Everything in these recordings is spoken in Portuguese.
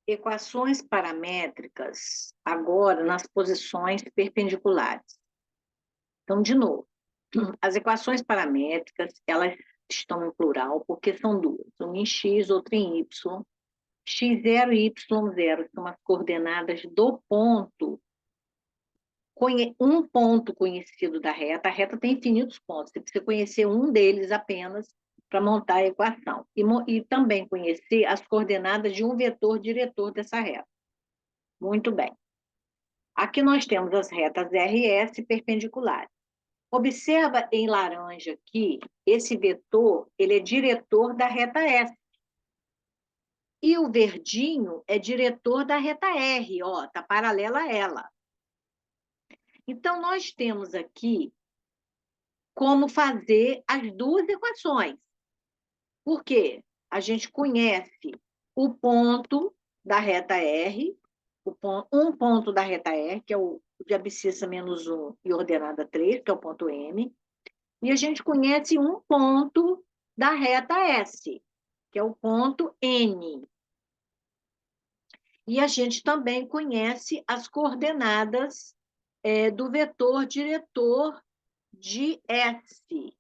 Equações paramétricas, agora nas posições perpendiculares. Então, de novo, as equações paramétricas, elas estão em plural, porque são duas, uma em x, outra em y. x0 e y0 são as coordenadas do ponto, um ponto conhecido da reta. A reta tem infinitos pontos, você precisa conhecer um deles apenas para montar a equação. E também conhecer as coordenadas de um vetor diretor dessa reta. Muito bem. Aqui nós temos as retas R e S perpendiculares. Observa em laranja aqui, esse vetor, ele é diretor da reta S. E o verdinho é diretor da reta R, ó, está paralela a ela. Então, nós temos aqui como fazer as duas equações. Por quê? A gente conhece o ponto da reta R, um ponto da reta R, que é o de abscissa menos 1 e ordenada 3, que é o ponto M, e a gente conhece um ponto da reta S, que é o ponto N. E a gente também conhece as coordenadas do vetor diretor de S.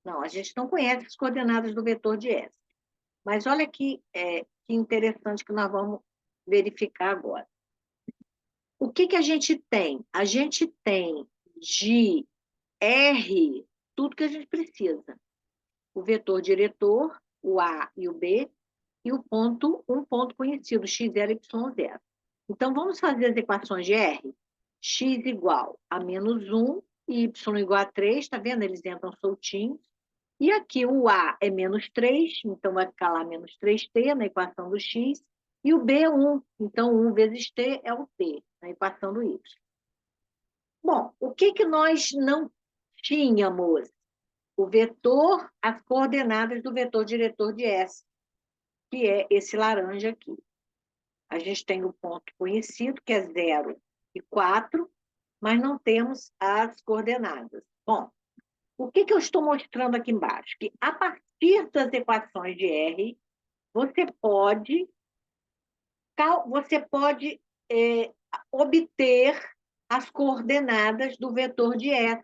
Não, a gente não conhece as coordenadas do vetor de S. Mas olha que interessante que nós vamos verificar agora. O que a gente tem? A gente tem de R tudo que a gente precisa. O vetor diretor, o A e o B, e um ponto conhecido, x0 e y0. Então, vamos fazer as equações de R. X igual a menos 1 e y igual a 3, está vendo? Eles entram soltinhos. E aqui o A é menos 3, então vai ficar lá menos 3t na equação do x, e o B é 1, então 1 vezes t é o t, na equação do y. Bom, o que nós não tínhamos? O vetor, as coordenadas do vetor diretor de S, que é esse laranja aqui. A gente tem o ponto conhecido, que é 0 e 4, mas não temos as coordenadas. Bom, o que eu estou mostrando aqui embaixo? Que a partir das equações de R, você pode obter as coordenadas do vetor de S,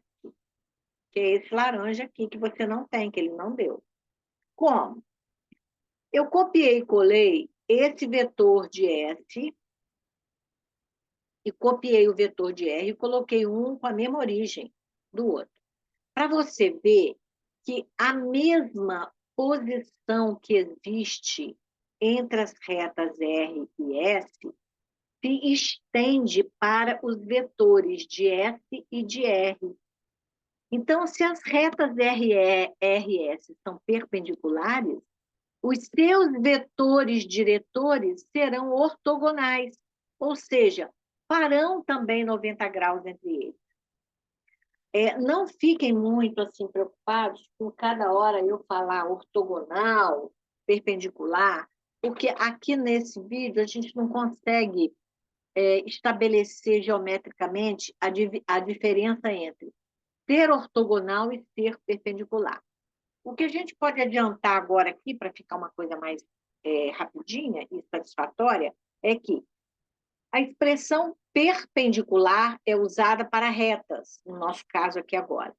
que é esse laranja aqui que você não tem, que ele não deu. Como? Eu copiei e colei esse vetor de S e copiei o vetor de R e coloquei um com a mesma origem do outro. Para você ver que a mesma posição que existe entre as retas R e S se estende para os vetores de S e de R. Então, se as retas R e S são perpendiculares, os seus vetores diretores serão ortogonais, ou seja, farão também 90 graus entre eles. Não fiquem muito assim preocupados com cada hora eu falar ortogonal, perpendicular, porque aqui nesse vídeo a gente não consegue estabelecer geometricamente a diferença entre ser ortogonal e ser perpendicular. O que a gente pode adiantar agora aqui, para ficar uma coisa mais rapidinha e satisfatória, é que a expressão perpendicular é usada para retas, no nosso caso aqui agora.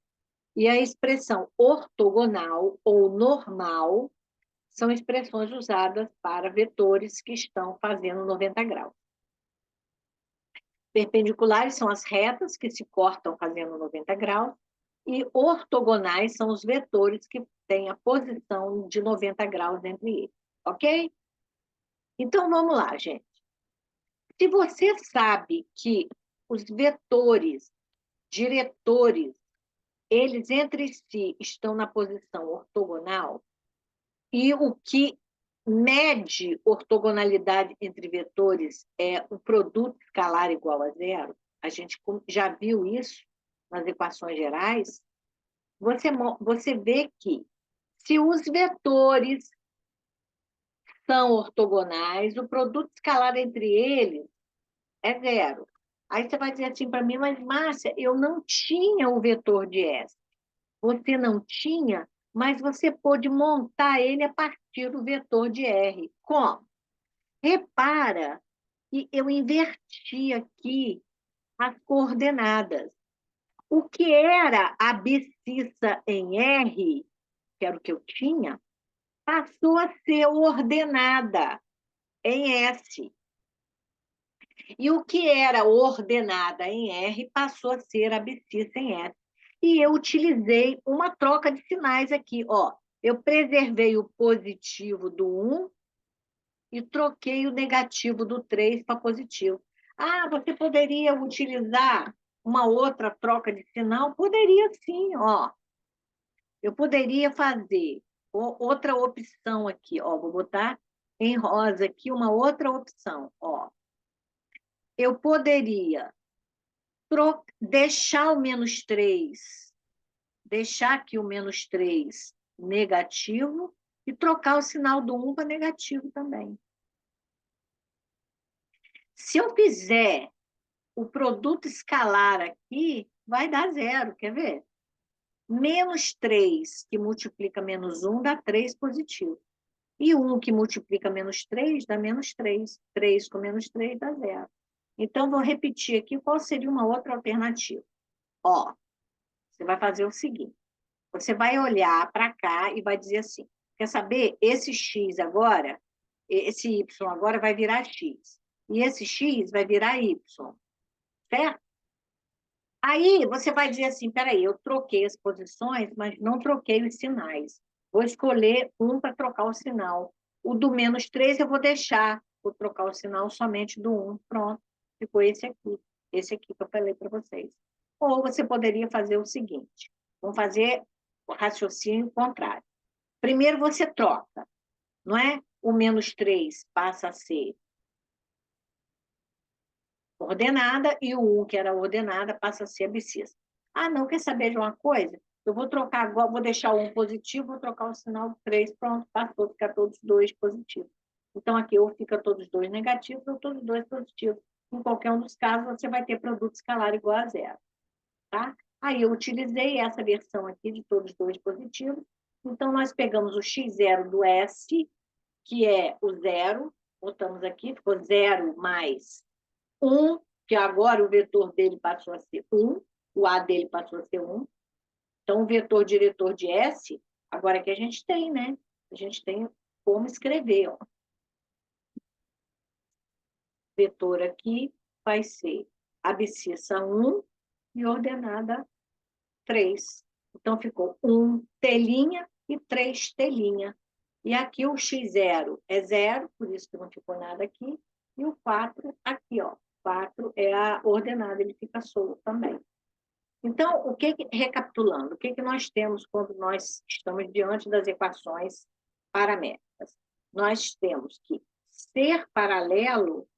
E a expressão ortogonal ou normal são expressões usadas para vetores que estão fazendo 90 graus. Perpendiculares são as retas que se cortam fazendo 90 graus, e ortogonais são os vetores que têm a posição de 90 graus entre eles, ok? Então, vamos lá, gente. Se você sabe que os vetores diretores, eles entre si estão na posição ortogonal, e o que mede ortogonalidade entre vetores é o produto escalar igual a zero, a gente já viu isso nas equações gerais, você vê que se os vetores são ortogonais, o produto escalar entre eles é zero. Aí você vai dizer assim para mim, mas Márcia, eu não tinha o vetor de S. Você não tinha, mas você pôde montar ele a partir do vetor de R. Como? Repara que eu inverti aqui as coordenadas. O que era a abscissa em R, que era o que eu tinha, passou a ser ordenada em S. E o que era ordenada em R passou a ser abscissa em S. E eu utilizei uma troca de sinais aqui. Ó, eu preservei o positivo do 1 e troquei o negativo do 3 para positivo. Ah, você poderia utilizar uma outra troca de sinal? Poderia sim, ó. Eu poderia fazer outra opção aqui, ó. Vou botar em rosa aqui uma outra opção, ó. Eu poderia deixar o -3, deixar aqui o -3 negativo e trocar o sinal do 1 para negativo também. Se eu fizer o produto escalar aqui, vai dar 0, quer ver? -3 que multiplica -1 dá 3 positivo. E 1 que multiplica -3 dá -3. 3 com -3 dá 0. Então, vou repetir aqui qual seria uma outra alternativa. Ó, você vai fazer o seguinte. Você vai olhar para cá e vai dizer assim, quer saber? Esse x agora, esse y agora vai virar x. E esse x vai virar y. Certo? Aí você vai dizer assim, peraí, eu troquei as posições, mas não troquei os sinais. Vou escolher um para trocar o sinal. O do -3 eu vou deixar, vou trocar o sinal somente do 1. Pronto, ficou esse aqui que eu falei para vocês. Ou você poderia fazer o seguinte, vamos fazer o raciocínio contrário. Primeiro você troca, não é? O -3 passa a ser ordenada e o 1, que era ordenada, passa a ser abscissa. Ah, não, quer saber de uma coisa? Eu vou trocar agora, vou deixar o 1 positivo, vou trocar o sinal do 3, pronto, passou, fica todos dois positivos. Então, aqui ou fica todos dois negativos ou todos dois positivos. Em qualquer um dos casos, você vai ter produto escalar igual a 0. Tá? Aí eu utilizei essa versão aqui de todos dois positivos. Então, nós pegamos o x0 do S, que é o 0, botamos aqui, ficou 0 mais 1, que agora o vetor dele passou a ser 1, o A dele passou a ser 1. Então, o vetor diretor de S, agora que a gente tem, né? A gente tem como escrever, ó. O vetor aqui vai ser abscissa 1 e ordenada 3. Então, ficou 1 telinha e 3 telinha. E aqui o x0 é 0, por isso que não ficou nada aqui. E o 4 aqui, ó. 4 é a ordenada, ele fica solto também. Então, recapitulando, o que nós temos quando nós estamos diante das equações paramétricas? Nós temos que ser paralelo,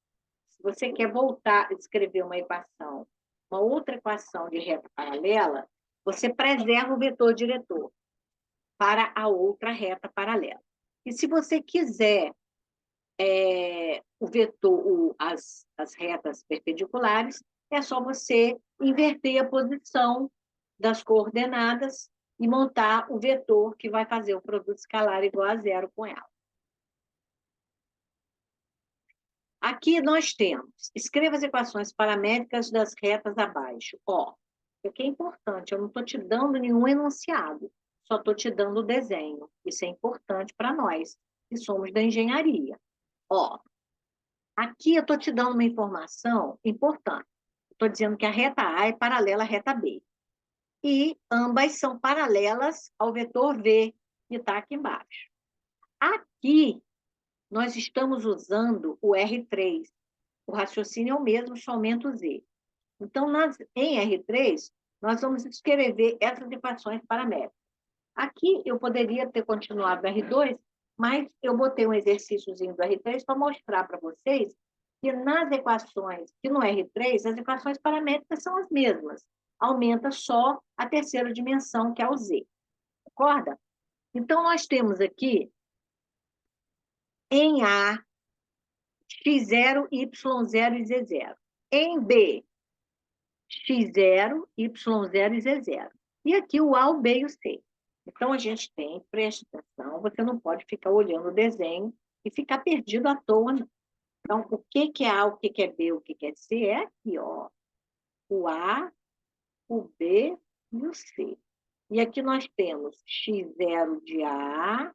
se você quer voltar a escrever uma equação, uma outra equação de reta paralela, você preserva o vetor diretor para a outra reta paralela. E se você quiser o vetor, as retas perpendiculares, é só você inverter a posição das coordenadas e montar o vetor que vai fazer o produto escalar igual a 0 com ela. Aqui nós temos, escreva as equações paramétricas das retas abaixo. Ó, o que é importante, eu não estou te dando nenhum enunciado, só estou te dando o desenho. Isso é importante para nós, que somos da engenharia. Ó, aqui eu estou te dando uma informação importante. Estou dizendo que a reta A é paralela à reta B. E ambas são paralelas ao vetor V, que está aqui embaixo. Aqui, nós estamos usando o R3. O raciocínio é o mesmo, só aumenta o Z. Então, em R3, nós vamos escrever essas equações paramétricas. Aqui, eu poderia ter continuado no R2, mas eu botei um exercíciozinho do R3 para mostrar para vocês que nas equações, que no R3, as equações paramétricas são as mesmas. Aumenta só a terceira dimensão, que é o Z. Concorda? Então, nós temos aqui, em A, x0, y0 e z0. Em B, x0, y0 e z0. E aqui o A, o B e o C. Então, a gente tem, preste atenção, você não pode ficar olhando o desenho e ficar perdido à toa, não. Então, o que que é A, o que que é B, o que que é C? É aqui, ó. O A, o B e o C. E aqui nós temos x0 de A,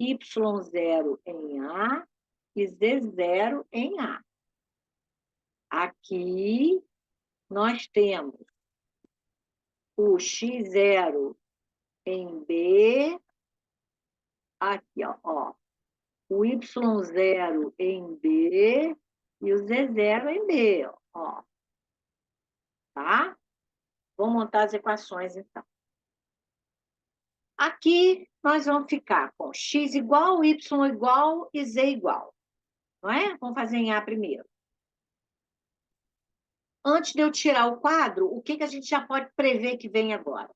y0 em A e z0 em A. Aqui nós temos o x0 em B, aqui, ó, o y0 em B e o z0 em B, ó, tá? Vou montar as equações, então. Aqui nós vamos ficar com x igual, y igual e z igual, não é? Vamos fazer em A primeiro. Antes de eu tirar o quadro, o que que a gente já pode prever que vem agora?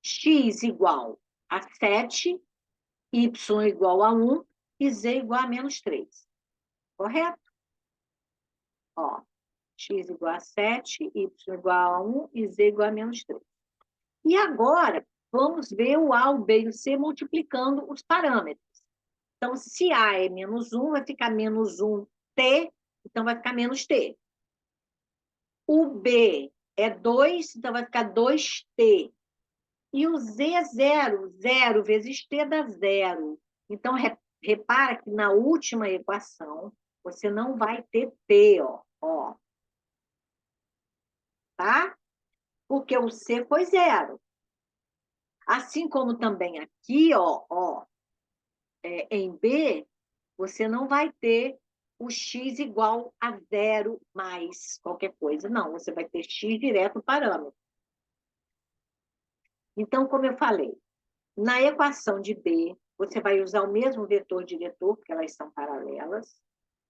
X igual a 7, y igual a 1 e z igual a menos 3. Correto? Ó, x igual a 7, y igual a 1 e z igual a menos 3. E agora, vamos ver o A, o B e o C multiplicando os parâmetros. Então, se A é menos 1, vai ficar menos 1t, então vai ficar menos t. O B é 2, então vai ficar 2t. E o Z é 0, 0 vezes t dá 0. Então, repara que na última equação, você não vai ter t, ó, tá? Porque o C foi 0. Assim como também aqui, ó, em B, você não vai ter o x igual a 0 mais qualquer coisa. Não, você vai ter x direto parâmetro. Então, como eu falei, na equação de B, você vai usar o mesmo vetor diretor, porque elas são paralelas,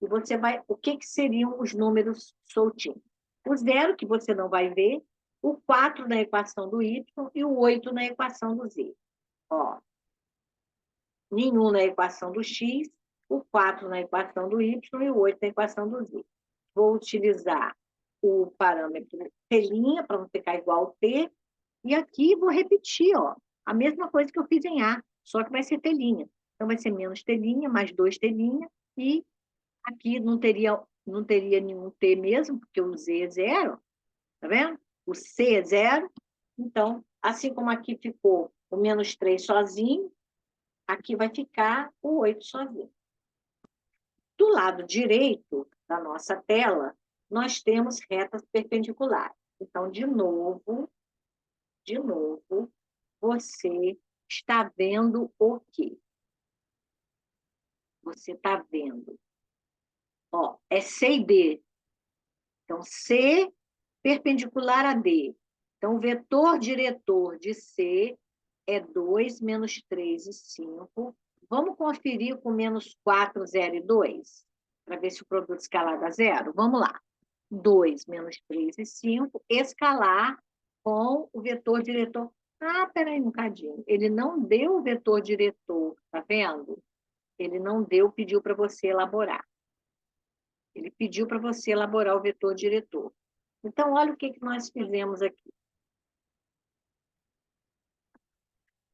e você vai... O que seriam os números soltinhos? O 0, que você não vai ver, o 4 na equação do y e o 8 na equação do z. Ó, nenhum na equação do x, o 4 na equação do y e o 8 na equação do z. Vou utilizar o parâmetro t' para não ficar igual ao t, e aqui vou repetir, ó, a mesma coisa que eu fiz em A, só que vai ser t'. Então, vai ser menos t', mais 2t, e aqui não teria nenhum t mesmo, porque o z é 0, tá vendo? O c é 0. Então, assim como aqui ficou o menos 3 sozinho, aqui vai ficar o 8 sozinho. Do lado direito da nossa tela, nós temos retas perpendiculares. Então, de novo, você está vendo o quê? Você está vendo, ó, é C e D. Então, C perpendicular a D. Então, o vetor diretor de C é 2, menos 3 e 5. Vamos conferir com menos 4, 0 e 2, para ver se o produto escalar dá zero? Vamos lá. 2, menos 3 e 5, escalar com o vetor diretor. Ah, peraí um bocadinho. Ele não deu o vetor diretor, tá vendo? Ele não deu, pediu para você elaborar. Ele pediu para você elaborar o vetor diretor. Então, olha o que nós fizemos aqui.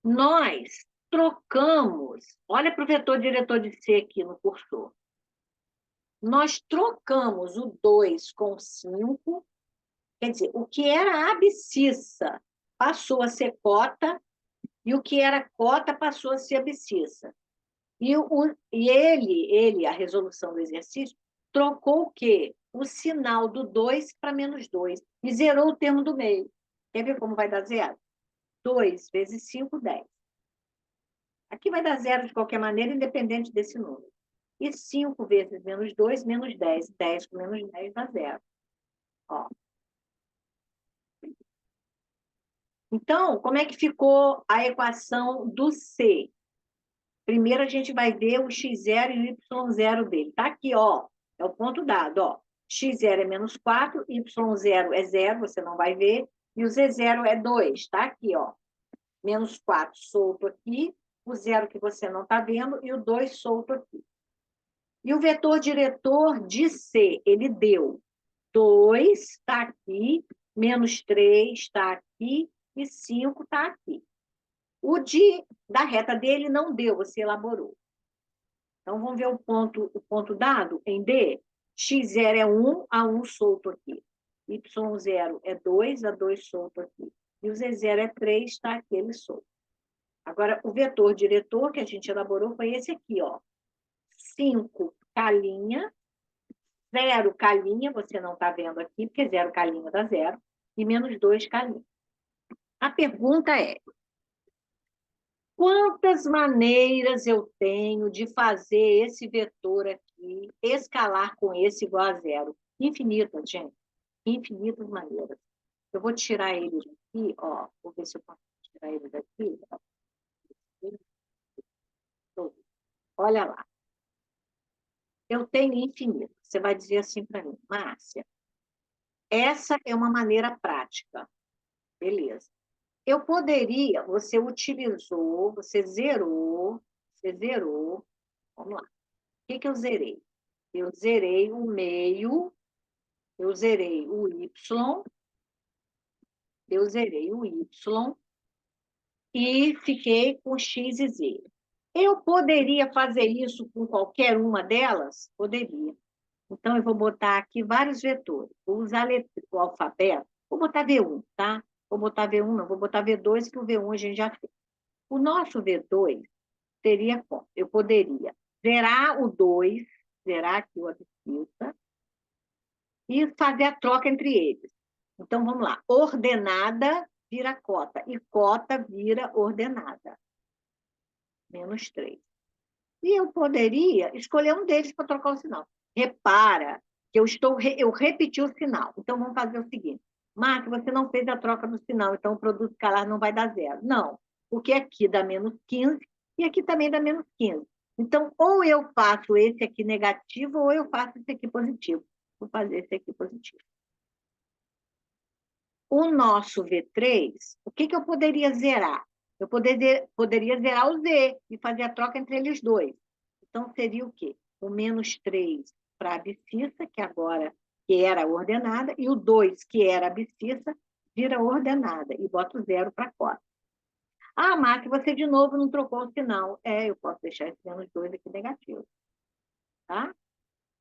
Nós trocamos, olha para o vetor diretor de C aqui no cursor. Nós trocamos o 2 com 5, quer dizer, o que era abscissa passou a ser cota, e o que era cota passou a ser abscissa. E ele, a resolução do exercício, trocou o quê? O sinal do 2 para menos 2, e zerou o termo do meio. Quer ver como vai dar zero? 2 vezes 5, 10. Aqui vai dar zero de qualquer maneira, independente desse número. E 5 vezes menos 2, menos 10. 10 com menos 10 dá zero. Ó. Então, como é que ficou a equação do C? Primeiro, a gente vai ver o x0 e o y0 dele. Está aqui, ó. É o ponto dado, ó. x0 é menos 4, y0 é 0, você não vai ver, e o z0 é 2. Está aqui, ó. Menos 4 solto aqui, o 0 que você não está vendo, e o 2 solto aqui. E o vetor diretor de C, ele deu 2, está aqui, menos 3 está aqui, e 5 está aqui. O da reta dele não deu, você elaborou. Então, vamos ver o ponto dado em D. X0 é 1, a 1 solto aqui. Y0 é 2, a 2 solto aqui. E o Z0 é 3, está aquele solto. Agora, o vetor diretor que a gente elaborou foi esse aqui, ó. 5 calinha, 0 calinha, você não está vendo aqui, porque 0 calinha dá 0, e menos 2 calinha. A pergunta é, quantas maneiras eu tenho de fazer esse vetor aqui escalar com esse igual a 0? Infinitas, gente. Infinitas maneiras. Eu vou tirar ele daqui, ó. Vou ver se eu posso tirar ele daqui. Olha lá. Eu tenho infinito. Você vai dizer assim para mim, Márcia, essa é uma maneira prática. Beleza. Eu poderia, você utilizou, você zerou. Vamos lá. O que que eu zerei? Eu zerei o meio, eu zerei o y, eu zerei o y e fiquei com x e z. Eu poderia fazer isso com qualquer uma delas? Poderia. Então, eu vou botar aqui vários vetores. Vou usar o alfabeto. Vou botar V1, tá? Vou botar V1, não. Vou botar V2, que o V1 a gente já fez. O nosso V2 seria como? Eu poderia zerar o 2, zerar aqui o abscissa, e fazer a troca entre eles. Então, vamos lá. Ordenada vira cota, e cota vira ordenada. Menos 3. E eu poderia escolher um deles para trocar o sinal. Repara que eu repeti o sinal. Então, vamos fazer o seguinte. Marco, você não fez a troca do sinal, então o produto escalar não vai dar 0. Não, porque aqui dá menos 15 e aqui também dá menos 15. Então, ou eu faço esse aqui negativo, ou eu faço esse aqui positivo. Vou fazer esse aqui positivo. O nosso V3, o que eu poderia zerar? Eu poderia zerar o Z e fazer a troca entre eles dois. Então, seria o quê? O menos 3 para a abscissa, que agora que era ordenada, e o 2, que era abscissa, vira ordenada, e bota o 0 para a cota. Ah, Márcia, você de novo não trocou o sinal. É, eu posso deixar esse menos 2 aqui negativo. Tá?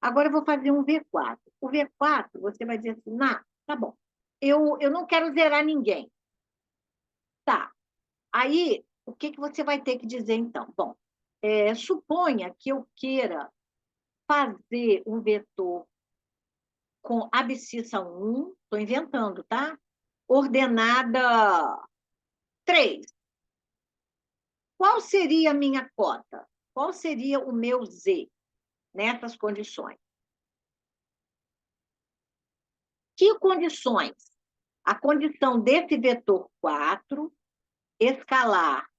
Agora eu vou fazer um V4. O V4, você vai dizer assim, não, tá bom. Eu não quero zerar ninguém. Tá. Aí, o que você vai ter que dizer, então? Bom, suponha que eu queira fazer um vetor com abscissa 1, estou inventando, tá? Ordenada 3. Qual seria a minha cota? Qual seria o meu Z nessas condições? Que condições? A condição desse vetor 4 escalar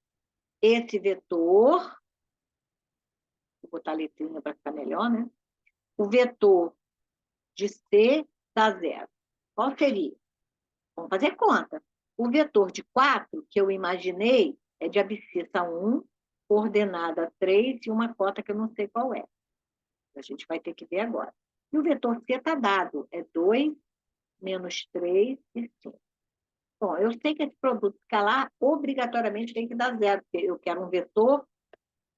esse vetor, vou botar a letrinha para ficar melhor, né? O vetor de C dá 0. Qual seria? Vamos fazer conta. O vetor de 4 que eu imaginei é de abscissa 1, ordenada 3 e uma cota que eu não sei qual é. A gente vai ter que ver agora. E o vetor C está dado, é 2, menos 3 e 5. Bom, eu sei que esse produto escalar obrigatoriamente tem que dar 0, porque eu quero um vetor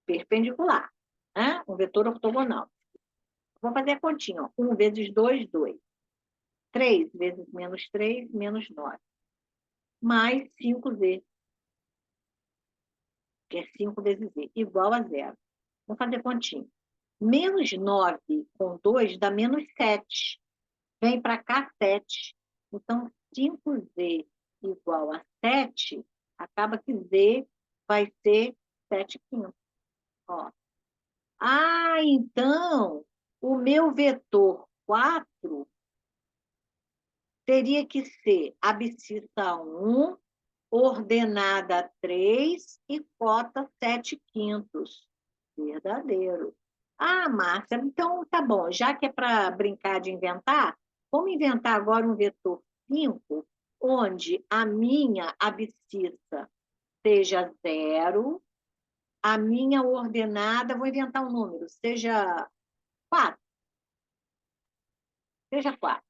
perpendicular, né? Um vetor ortogonal. Vou fazer a continha. Ó. 1 vezes 2, 2. 3 vezes menos 3, menos 9. Mais 5z, que é 5 vezes z, igual a 0. Vamos fazer continha. Menos 9 com 2 dá menos 7. Vem para cá 7. Então, 5z igual a 7, acaba que z vai ser 7 quintos. Ó. Ah, então, o meu vetor 4 teria que ser abscissa 1, ordenada 3 e cota 7 quintos. Verdadeiro. Ah, Márcia, então tá bom. Já que é para brincar de inventar, vamos inventar agora um vetor 5, onde a minha abscissa seja 0, a minha ordenada, vou inventar um número, seja 4. Seja 4.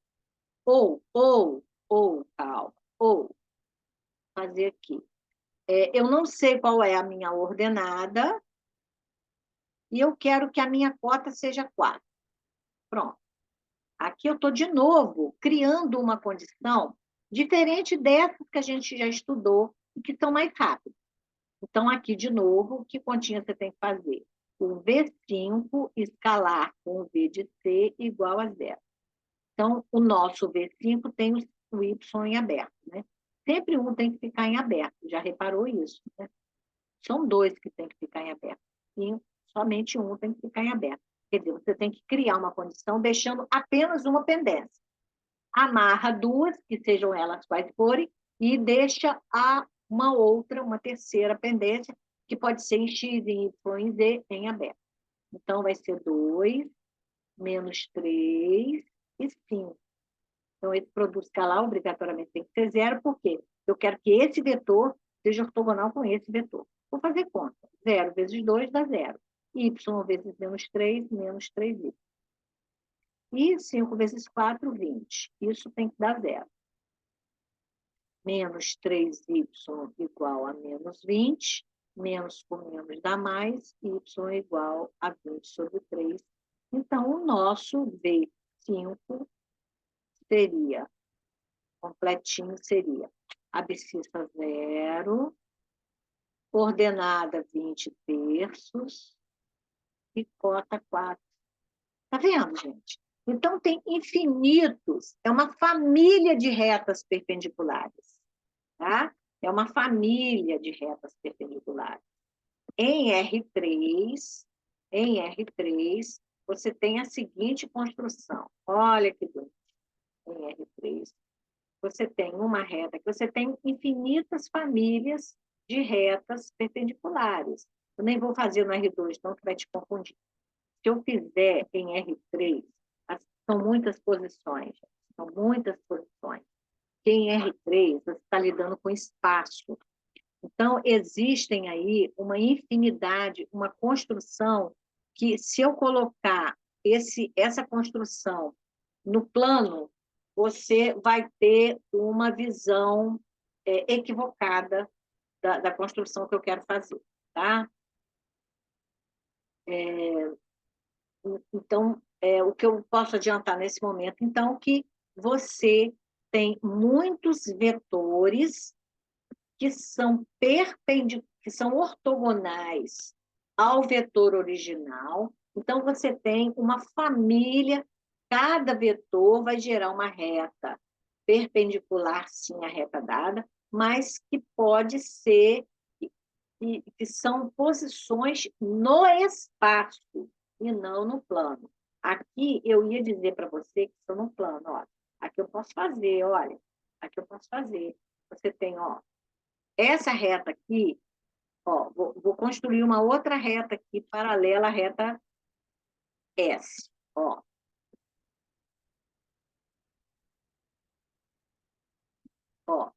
Calma, fazer aqui. Eu não sei qual é a minha ordenada, e eu quero que a minha cota seja 4. Pronto. Aqui eu estou, de novo, criando uma condição diferente dessas que a gente já estudou e que são mais rápidas. Então, aqui, de novo, que continha você tem que fazer? O V5 escalar com o V de C igual a zero. Então, o nosso V5 tem o Y em aberto, né? Sempre um tem que ficar em aberto, já reparou isso, né? São dois que tem que ficar em aberto. E somente um tem que ficar em aberto. Quer dizer, você tem que criar uma condição deixando apenas uma pendência. Amarra duas, que sejam elas quais forem, e deixa uma outra, uma terceira pendência, que pode ser em X, em Y, em Z, em aberto. Então, vai ser 2, menos 3 e 5. Então, esse produto escalar obrigatoriamente tem que ser zero, por quê? Eu quero que esse vetor seja ortogonal com esse vetor. Vou fazer conta. 0 vezes 2 dá 0. Y vezes menos 3y. E 5 vezes 4, 20. Isso tem que dar 0. Menos 3y igual a menos 20. Menos com menos dá mais. Y igual a 20 sobre 3. Então, o nosso V5 seria, completinho, seria abscissa 0, coordenada 20 terços e cota 4. Tá vendo, gente? Então, tem infinitos, é uma família de retas perpendiculares, tá? É uma família de retas perpendiculares. Em R3, você tem a seguinte construção. Olha que bonito. Em R3, você tem uma reta, que você tem infinitas famílias de retas perpendiculares. Eu nem vou fazer no R2, então, que vai te confundir. Se eu fizer em R3, são muitas posições, são muitas posições. Porque em R3, você está lidando com espaço. Então, existem aí uma infinidade, uma construção, que se eu colocar essa construção no plano, você vai ter uma visão equivocada da construção que eu quero fazer, tá? Então, o que eu posso adiantar nesse momento, então, que você tem muitos vetores que são que são ortogonais ao vetor original. Então, você tem uma família, cada vetor vai gerar uma reta perpendicular, sim, à reta dada, mas que pode ser, que são posições no espaço e não no plano. Aqui eu ia dizer para você que estão no plano, ó. Aqui eu posso fazer, olha. Aqui eu posso fazer. Você tem, ó, essa reta aqui, ó, vou construir uma outra reta aqui paralela à reta S, ó. Ó,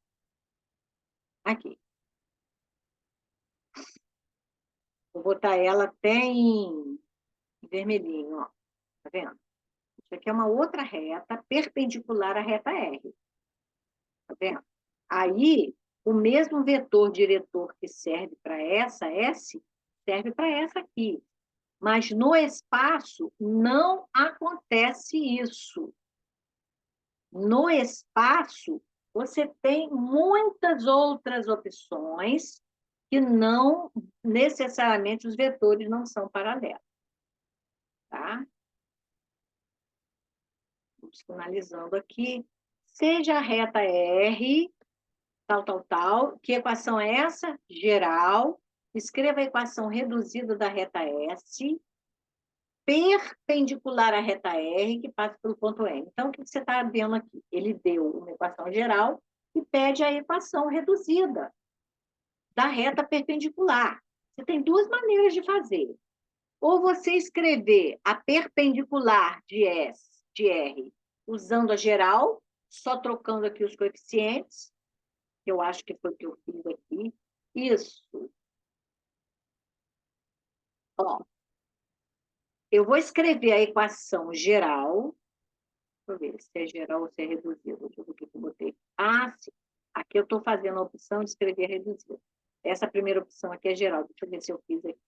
aqui. Vou botar ela até em vermelhinho, ó. Tá vendo? Isso aqui é uma outra reta perpendicular à reta R. Tá vendo? Aí, o mesmo vetor diretor que serve para essa S, serve para essa aqui. Mas no espaço não acontece isso. No espaço, você tem muitas outras opções que não necessariamente os vetores não são paralelos. Tá? Vamos finalizando aqui. Seja a reta R, tal. Que equação é essa? Geral. Escreva a equação reduzida da reta S, perpendicular à reta R, que passa pelo ponto M. Então, o que você está vendo aqui? Ele deu uma equação geral e pede a equação reduzida da reta perpendicular. Você tem duas maneiras de fazer. Ou você escrever a perpendicular de R usando a geral, só trocando aqui os coeficientes, que eu acho que foi o que eu fiz aqui. Isso. Ó, eu vou escrever a equação geral. Deixa eu ver se é geral ou se é reduzido. Deixa eu ver o que eu botei. Ah, sim. Aqui eu estou fazendo a opção de escrever reduzido. Essa primeira opção aqui é geral. Deixa eu ver se eu fiz aqui.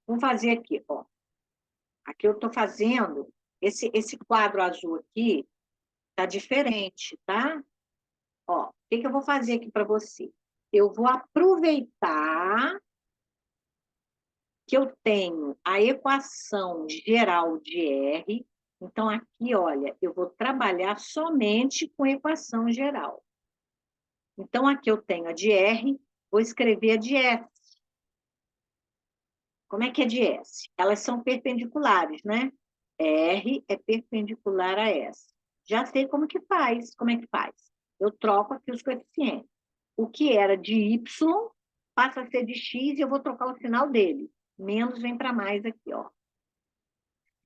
Vamos fazer aqui, ó. Aqui eu estou fazendo, esse quadro azul aqui tá diferente, tá? Ó, o que que eu vou fazer aqui para você? Eu vou aproveitar que eu tenho a equação geral de R. Então, aqui, olha, eu vou trabalhar somente com equação geral. Então, aqui eu tenho a de R, vou escrever a de S. Como é que é de S? Elas são perpendiculares, né? R é perpendicular a S. Já sei como que faz. Como é que faz? Eu troco aqui os coeficientes. O que era de Y passa a ser de X e eu vou trocar o sinal dele. Menos vem para mais aqui, ó.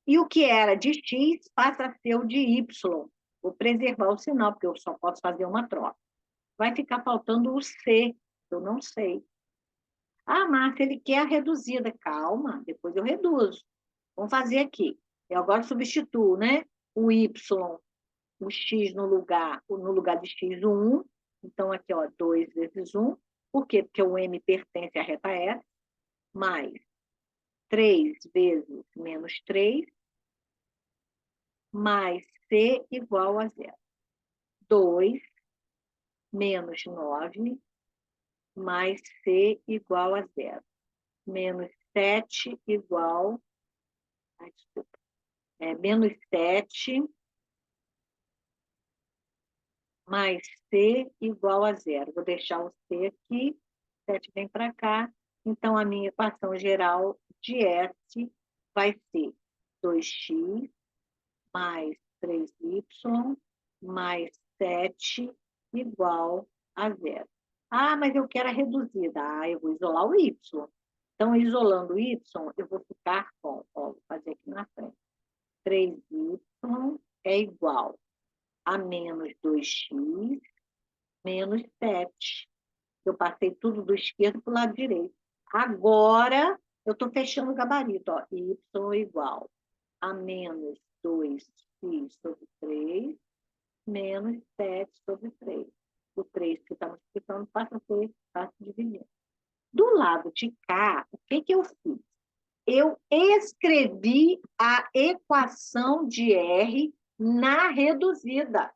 E o que era de X passa a ser o de Y. Vou preservar o sinal, porque eu só posso fazer uma troca. Vai ficar faltando o C, eu não sei. Ah, Márcia, ele quer a reduzida. Calma, depois eu reduzo. Vamos fazer aqui. Eu agora substituo, né? O Y, o X no lugar de X, o 1. Então, aqui, ó, 2 vezes 1. Por quê? Porque o M pertence à reta S, mais 3 vezes menos 3, mais C igual a zero. 2 menos 9, mais C igual a zero. Menos 7 igual... Ai, desculpa. Menos 7 mais C igual a zero. Vou deixar o C aqui, 7 vem para cá. Então, a minha equação geral de S vai ser 2x mais 3y mais 7 igual a zero. Ah, mas eu quero a reduzida. Ah, eu vou isolar o y. Então, isolando o y, eu vou ficar com, ó, vou fazer aqui na frente. 3y é igual a menos 2x menos 7. Eu passei tudo do esquerdo para o lado direito. Agora, eu estou fechando o gabarito. Ó, y igual a menos 2x sobre 3 menos 7 sobre 3. O 3 que está multiplicando passa a ser fácil de dividir. Do lado de cá, o que, que eu fiz? Eu escrevi a equação de R na reduzida.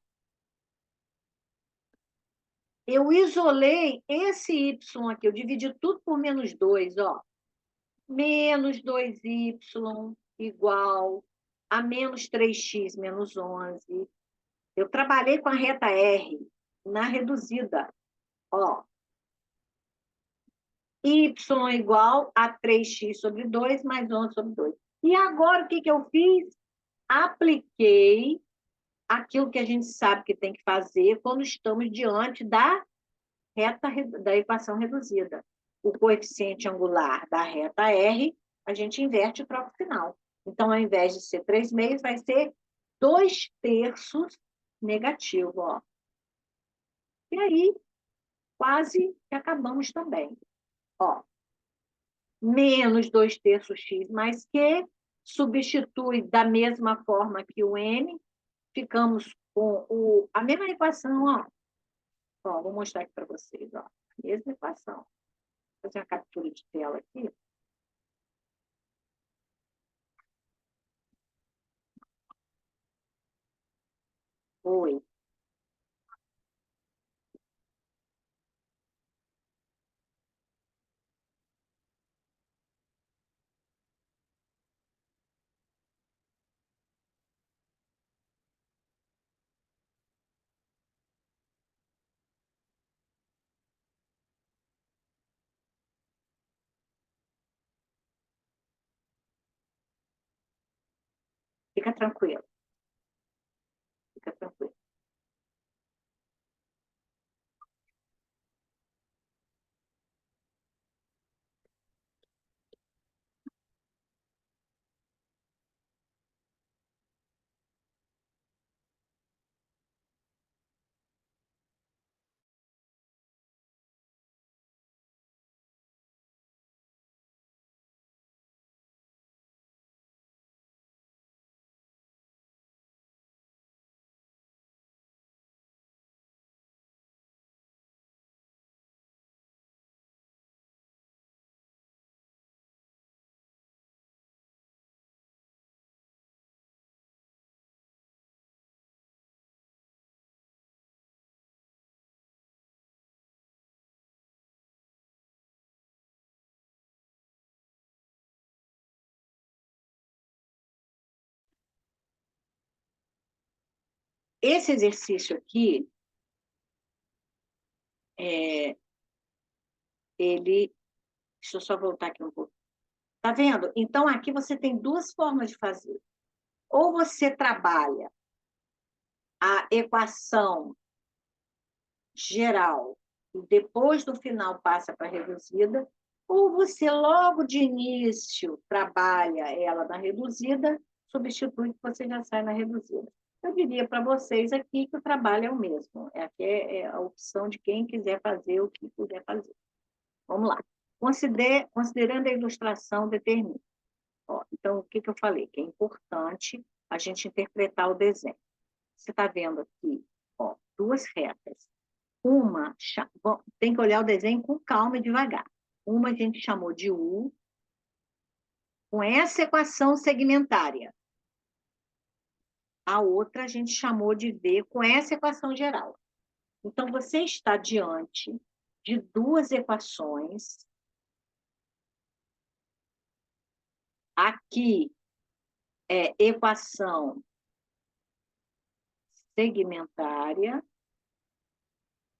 Eu isolei esse y aqui, eu dividi tudo por menos 2, ó. Menos 2y igual a menos 3x menos 11. Eu trabalhei com a reta R na reduzida, ó. Y igual a 3x sobre 2 mais 11 sobre 2. E agora, o que que eu fiz? Apliquei aquilo que a gente sabe que tem que fazer quando estamos diante da reta da equação reduzida. O coeficiente angular da reta R, a gente inverte e troca o final. Então, ao invés de ser 3/6, vai ser 2/3 negativo, ó. E aí, quase que acabamos também. Ó, menos 2/3 x mais q, substitui da mesma forma que o m, ficamos com a mesma equação, ó. Ó, vou mostrar aqui para vocês, ó. A mesma equação. Vou fazer uma captura de tela aqui. Oi. Fica tranquilo. Fica tranquilo. esse exercício aqui, ele... Deixa eu só voltar aqui um pouco. Tá vendo? Então, aqui você tem duas formas de fazer. Ou você trabalha a equação geral e depois do final passa para a reduzida, ou você logo de início trabalha ela na reduzida, substitui que você já sai na reduzida. Eu diria para vocês aqui que o trabalho é o mesmo. Aqui é a opção de quem quiser fazer o que quiser fazer. Vamos lá. Considerando a ilustração, determine. Ó, então, o que eu falei? Que é importante a gente interpretar o desenho. Você está vendo aqui, ó, duas retas. Uma, bom, tem que olhar o desenho com calma e devagar. Uma a gente chamou de U, com essa equação segmentária. A outra a gente chamou de V, com essa equação geral. Então, você está diante de duas equações. Aqui é equação segmentária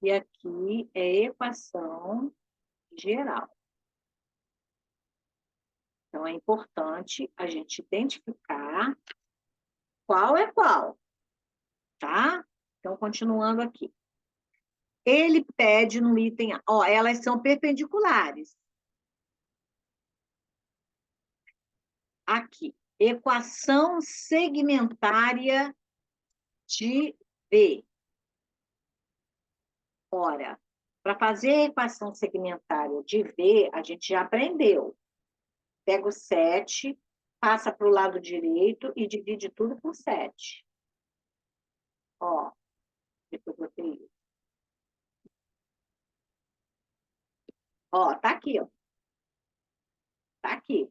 e aqui é equação geral. Então, é importante a gente identificar qual é qual, tá? Então, continuando aqui. Ele pede no item A, ó, elas são perpendiculares. Aqui, equação segmentária de V. Ora, para fazer a equação segmentária de V, a gente já aprendeu. Pega o 7, passa para o lado direito e divide tudo por 7. Ó, depois eu botei isso. Ó, tá aqui, ó. Tá aqui.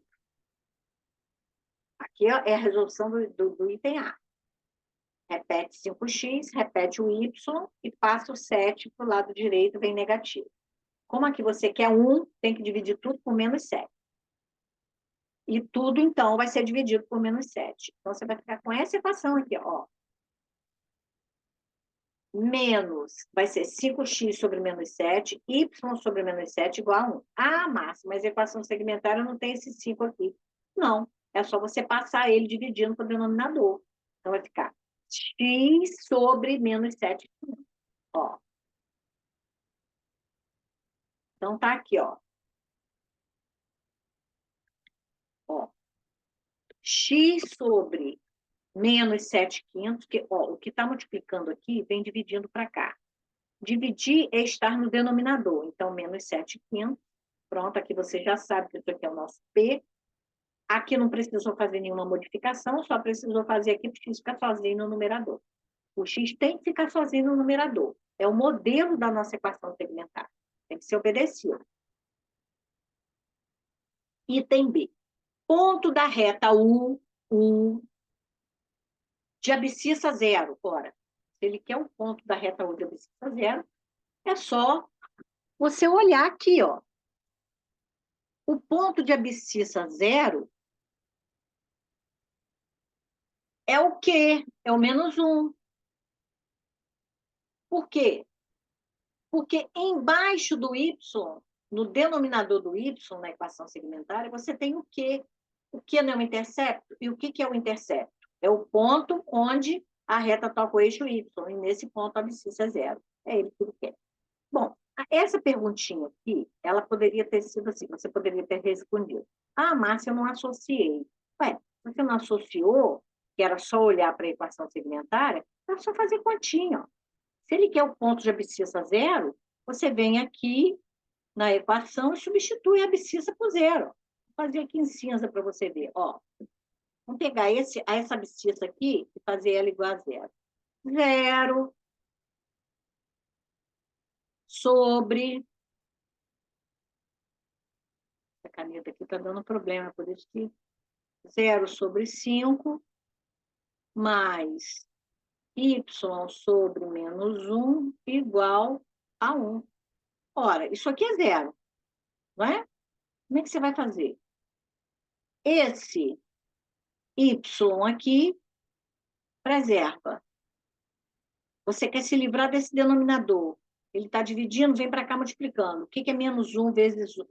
Aqui ó, é a resolução do item A. Repete 5x, repete o y e passa o 7 para o lado direito, vem negativo. Como aqui você quer 1, tem que dividir tudo por menos 7. E tudo, então, vai ser dividido por menos 7. Então, você vai ficar com essa equação aqui, ó. Menos, vai ser 5x sobre menos 7, y sobre menos 7 igual a 1. Ah, Márcia, mas a equação segmentária não tem esse 5 aqui. Não, é só você passar ele dividindo para o denominador. Então, vai ficar x sobre menos 7. Ó. Então, tá aqui, ó. Ó. X sobre menos 7/5, que, ó, o que está multiplicando aqui vem dividindo para cá. Dividir é estar no denominador. Então, menos 7/5. Pronto, aqui você já sabe que isso aqui é o nosso P. Aqui não precisou fazer nenhuma modificação, só precisou fazer aqui para o x ficar sozinho no numerador. O x tem que ficar sozinho no numerador. É o modelo da nossa equação segmentar. Tem que ser obedecido. Item B. Ponto da reta U de abscissa zero. Ora, se ele quer um ponto da reta U de abscissa zero, é só você olhar aqui, ó. O ponto de abscissa zero é o quê? É o menos 1. Por quê? Porque embaixo do y, no denominador do y, na equação segmentária, você tem o quê? O que não é o intercepto? E o que é o intercepto? É o ponto onde a reta toca o eixo y, e nesse ponto a abscissa é zero. É ele que ele quer. Bom, essa perguntinha aqui, ela poderia ter sido assim, você poderia ter respondido. Ah, Márcia, eu não associei. Ué, você não associou, que era só olhar para a equação segmentária, era só fazer continha, ó. Se ele quer o ponto de abscissa zero, você vem aqui na equação e substitui a abscissa por zero. Vou fazer aqui em cinza para você ver. Ó, vamos pegar essa abscissa aqui e fazer ela igual a zero. Zero sobre... A caneta aqui está dando problema, por isso que 0 sobre 5 mais y sobre menos 1 igual a 1. Ora, isso aqui é zero, não é? Como é que você vai fazer? Esse y aqui preserva. Você quer se livrar desse denominador. Ele está dividindo, vem para cá multiplicando. O que é menos um vezes um?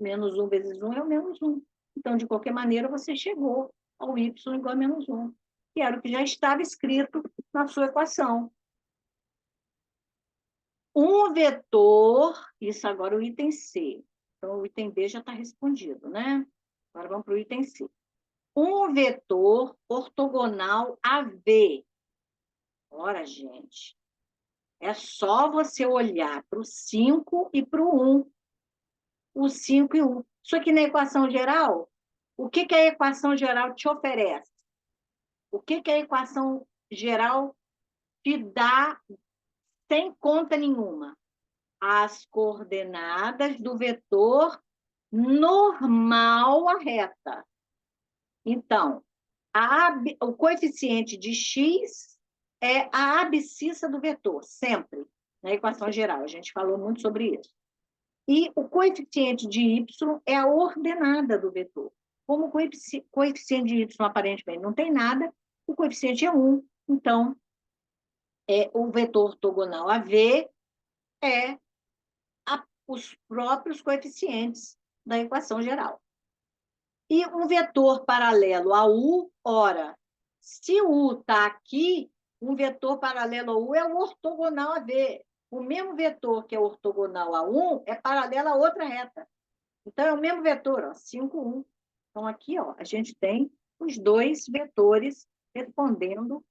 É o menos um. Então, de qualquer maneira, você chegou ao y igual a menos um, que era o que já estava escrito na sua equação. Um vetor, isso agora é o item C. Então, o item B já está respondido, né? Agora vamos para o item C. Um vetor ortogonal a V. Ora, gente, é só você olhar para o 5 e para o 1. O 5 e 1. Isso aqui na equação geral, o que a equação geral te oferece? O que a equação geral te dá sem conta nenhuma? As coordenadas do vetor normal à reta. Então, o coeficiente de x é a abscissa do vetor, sempre, na equação geral. A gente falou muito sobre isso. E o coeficiente de y é a ordenada do vetor. Como o coeficiente de y aparentemente não tem nada, o coeficiente é 1. Então, o vetor ortogonal a V é os próprios coeficientes da equação geral. E um vetor paralelo a U, ora, se U está aqui, um vetor paralelo a U é o ortogonal a V. O mesmo vetor que é ortogonal a 1 é paralelo a outra reta. Então, é o mesmo vetor, ó, 5, 1. Então, aqui, ó, a gente tem os dois vetores respondendo,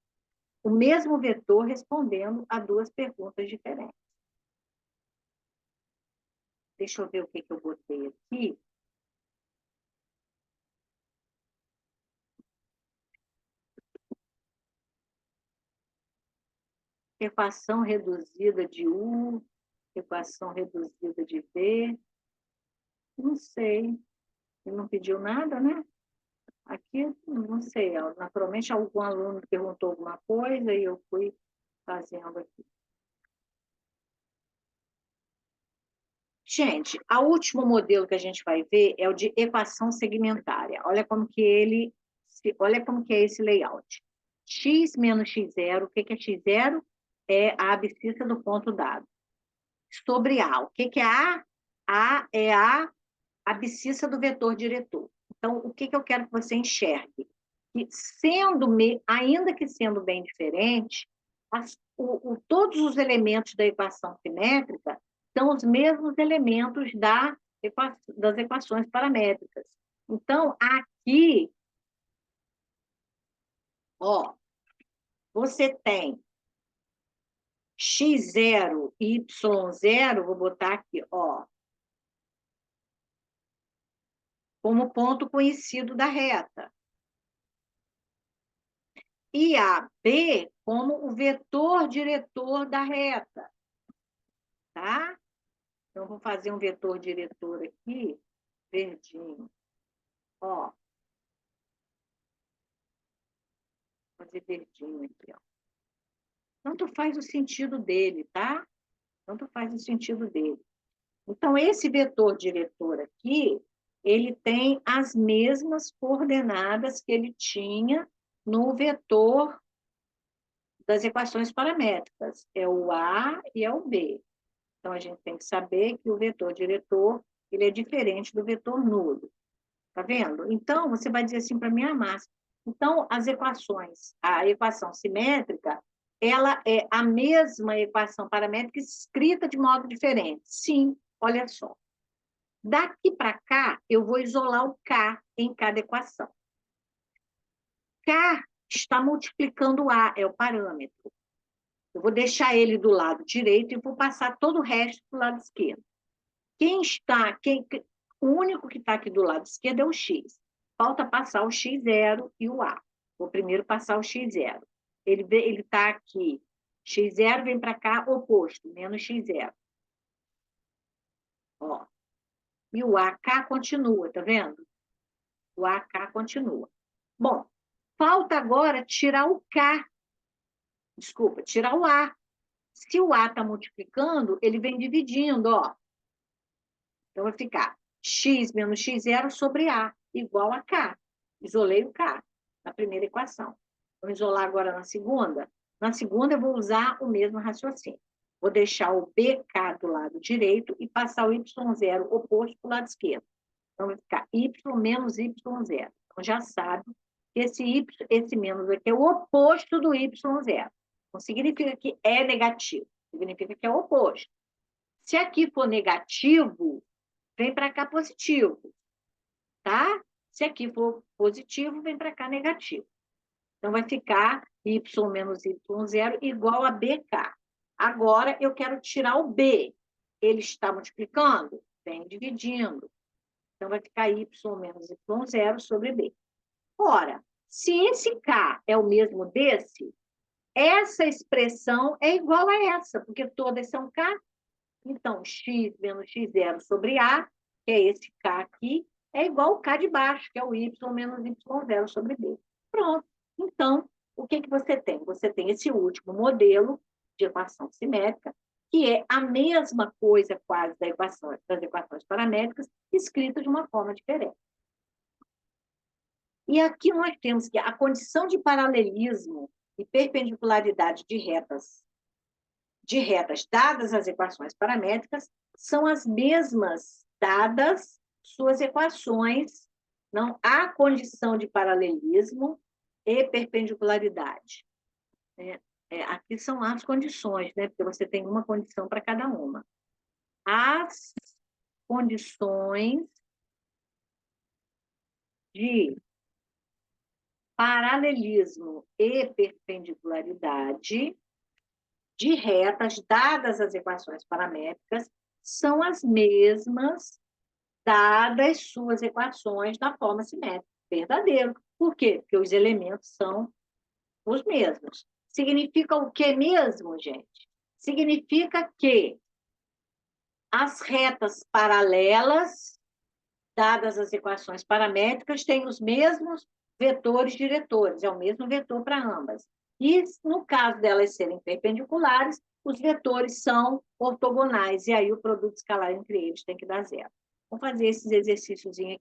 o mesmo vetor respondendo a duas perguntas diferentes. Deixa eu ver o que eu botei aqui. Equação reduzida de U, equação reduzida de V. Não sei. Ele não pediu nada, né? Aqui, não sei. Naturalmente, algum aluno perguntou alguma coisa e eu fui fazendo aqui. Gente, o último modelo que a gente vai ver é o de equação segmentária. Olha como que é esse layout. X menos x0, o que é x0? É a abscissa do ponto dado. Sobre A, o que é A? A é a abscissa do vetor diretor. Então, o que eu quero que você enxergue? Que ainda que sendo bem diferente, todos os elementos da equação simétrica são os mesmos elementos das equações paramétricas. Então, aqui, ó, você tem x0 e y0, vou botar aqui, ó, como ponto conhecido da reta. E a B como o vetor diretor da reta, tá? Então, vou fazer um vetor diretor aqui, verdinho. Ó, vou fazer verdinho aqui, ó. Tanto faz o sentido dele, tá? Tanto faz o sentido dele. Então, esse vetor diretor aqui, ele tem as mesmas coordenadas que ele tinha no vetor das equações paramétricas. É o A e é o B. Então, a gente tem que saber que o vetor diretor ele é diferente do vetor nulo. Tá vendo? Então, você vai dizer assim para mim, Márcia. Então, a equação simétrica, ela é a mesma equação paramétrica escrita de modo diferente. Sim, olha só. Daqui para cá, eu vou isolar o K em cada equação. K está multiplicando o A, é o parâmetro. Eu vou deixar ele do lado direito e vou passar todo o resto para o lado esquerdo. O único que está aqui do lado esquerdo é o X. Falta passar o x0 e o A. Vou primeiro passar o x0. Ele está aqui. X0 vem para cá, oposto, menos x0. Ó. E o AK continua, tá vendo? O AK continua. Bom, falta agora tirar o K. Desculpa, tirar o A. Se o A está multiplicando, ele vem dividindo, ó. Então, vai ficar x menos x0 sobre A, igual a K. Isolei o K na primeira equação. Vamos isolar agora na segunda. Na segunda, eu vou usar o mesmo raciocínio. Vou deixar o BK do lado direito e passar o Y0 oposto para o lado esquerdo. Então, vai ficar Y menos Y0. Então, já sabe que esse menos aqui é o oposto do Y0. Não significa que é negativo, significa que é o oposto. Se aqui for negativo, vem para cá positivo, tá? Se aqui for positivo, vem para cá negativo. Então, vai ficar Y menos Y0 igual a BK. Agora, eu quero tirar o B. Ele está multiplicando? Vem dividindo. Então, vai ficar Y menos Y0 sobre B. Ora, se esse K é o mesmo desse, essa expressão é igual a essa, porque todas são K. Então, X menos X0 sobre A, que é esse K aqui, é igual ao K de baixo, que é o Y menos Y0 sobre B. Pronto. Então, o que você tem? Você tem esse último modelo de equação simétrica, que é a mesma coisa quase das equações paramétricas, escrita de uma forma diferente. E aqui nós temos que a condição de paralelismo e perpendicularidade de retas dadas as equações paramétricas são as mesmas dadas suas equações. Não há condição de paralelismo e perpendicularidade. Aqui são as condições, né? Porque você tem uma condição para cada uma. As condições de paralelismo e perpendicularidade de retas dadas as equações paramétricas são as mesmas dadas suas equações da forma simétrica. Verdadeiro. Por quê? Porque os elementos são os mesmos. Significa o que mesmo, gente? Significa que as retas paralelas, dadas as equações paramétricas, têm os mesmos vetores diretores, é o mesmo vetor para ambas. E, no caso delas serem perpendiculares, os vetores são ortogonais, e aí o produto escalar entre eles tem que dar zero. Vamos fazer esses exercícios aqui.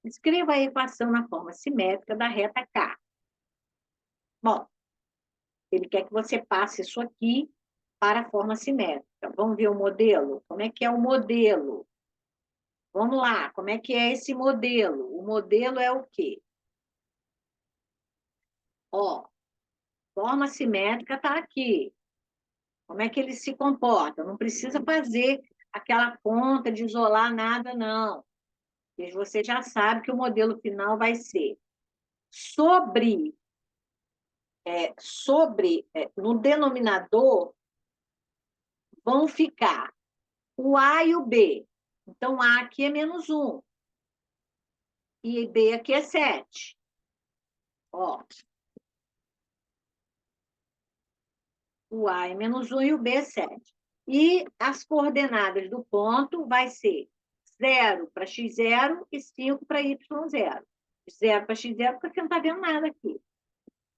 Escreva a equação na forma simétrica da reta K. Bom, ele quer que você passe isso aqui para a forma simétrica. Vamos ver o modelo? Como é que é o modelo? Vamos lá, como é que é esse modelo? O modelo é o quê? Ó, forma simétrica está aqui. Como é que ele se comporta? Não precisa fazer aquela conta de isolar nada, não. Porque você já sabe que o modelo final vai ser no denominador, vão ficar o A e o B. Então, A aqui é menos 1. E B aqui é 7. Ó, o A é menos 1 e o B é 7. E as coordenadas do ponto vai ser 0 para x0 e 5 para y0. 0 para x0, porque você não está vendo nada aqui.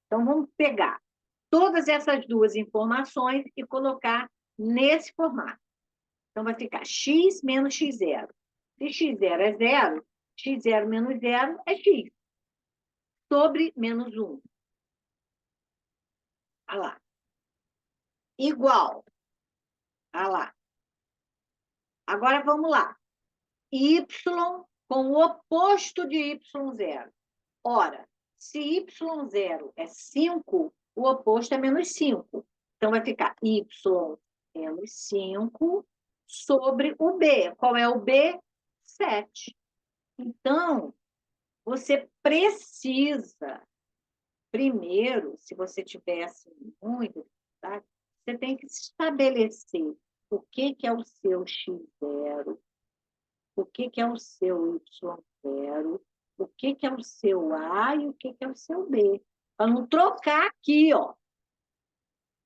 Então, vamos pegar todas essas duas informações e colocar nesse formato. Então, vai ficar x menos x0. Se x0 é 0, x0 menos 0 é x. Sobre menos 1. Olha lá. Igual. Olha lá. Agora, vamos lá. Y com o oposto de y0. Ora, se y0 é 5, o oposto é menos 5. Então, vai ficar y menos 5 sobre o b. Qual é o b? 7. Então, você precisa, primeiro, se você tivesse muito, tá? Você tem que estabelecer o que é o seu x0, o que é o seu y0, o que é o seu A e o que é o seu B. Para não trocar aqui, ó.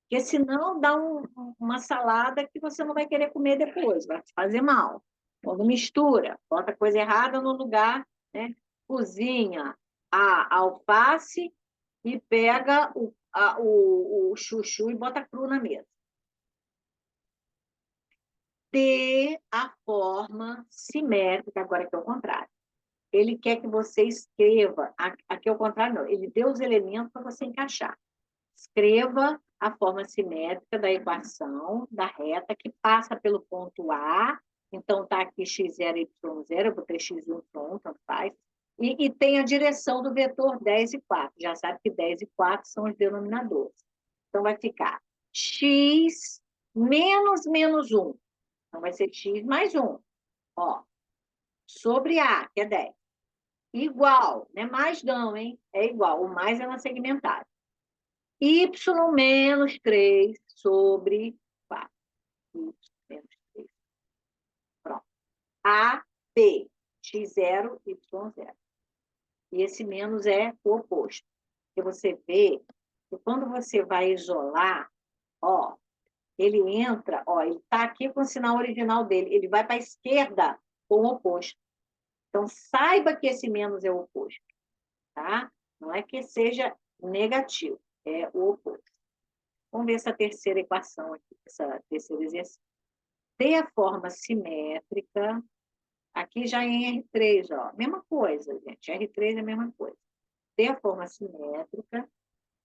Porque senão dá uma salada que você não vai querer comer depois, vai te fazer mal. Quando mistura, bota coisa errada no lugar, né? Cozinha a alface e pega o chuchu e bota cru na mesa. Dê a forma simétrica, agora que é o contrário. Ele quer que você escreva, aqui é o contrário, não, ele deu os elementos para você encaixar. Escreva a forma simétrica da equação da reta que passa pelo ponto A. Então, está aqui x0, y0, eu botei x1, y1, tanto faz. E tem a direção do vetor 10 e 4. Já sabe que 10 e 4 são os denominadores. Então, vai ficar x menos 1. Então, vai ser x mais 1. Ó, sobre A, que é 10. Igual, não é mais não, hein? É igual, o mais é na segmentada. Y menos 3 sobre 4. Y menos 3. Pronto. A, B, x0, y0. E esse menos é o oposto. Porque você vê que quando você vai isolar, ó, ele entra, ó, ele está aqui com o sinal original dele, ele vai para a esquerda com o oposto. Então, saiba que esse menos é o oposto, tá? Não é que seja negativo, é o oposto. Vamos ver essa terceira equação aqui, essa terceiro exercício. Dê a forma simétrica, aqui já em R3, ó, mesma coisa, gente, R3 é a mesma coisa. Dê a forma simétrica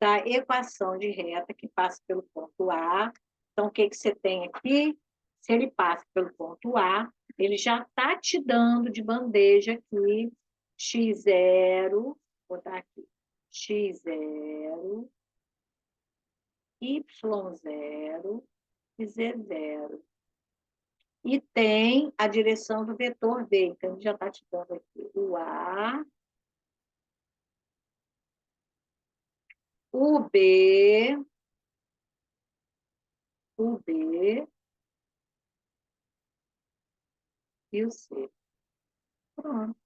da equação de reta que passa pelo ponto A. Então, o que você tem aqui? Se ele passa pelo ponto A, ele já está te dando de bandeja aqui x0, vou botar aqui, x0, y0 e z0. E tem a direção do vetor B. Então, ele já está te dando aqui o A, o B, o B e o C. Pronto.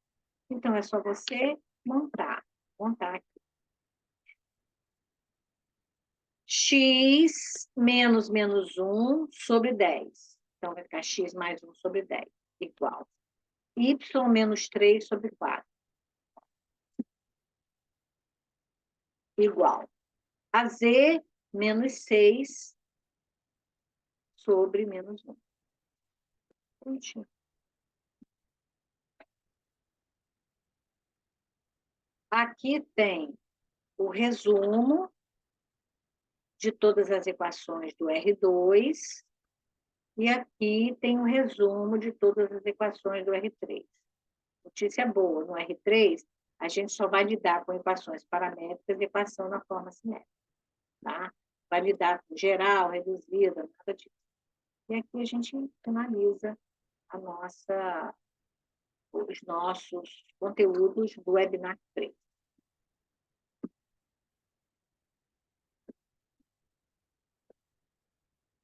Então, é só você montar. Montar aqui. X menos 1 sobre 10. Então, vai ficar x mais 1 sobre 10, igual. Y menos 3 sobre 4, igual. A Z menos 6 sobre menos 1. Prontinho. Aqui tem o resumo de todas as equações do R2, e aqui tem o resumo de todas as equações do R3. Notícia boa, no R3, a gente só vai lidar com equações paramétricas e equação na forma simétrica. Tá? Vai lidar com geral, reduzida, nada disso. E aqui a gente finaliza os nossos conteúdos do webinar 3.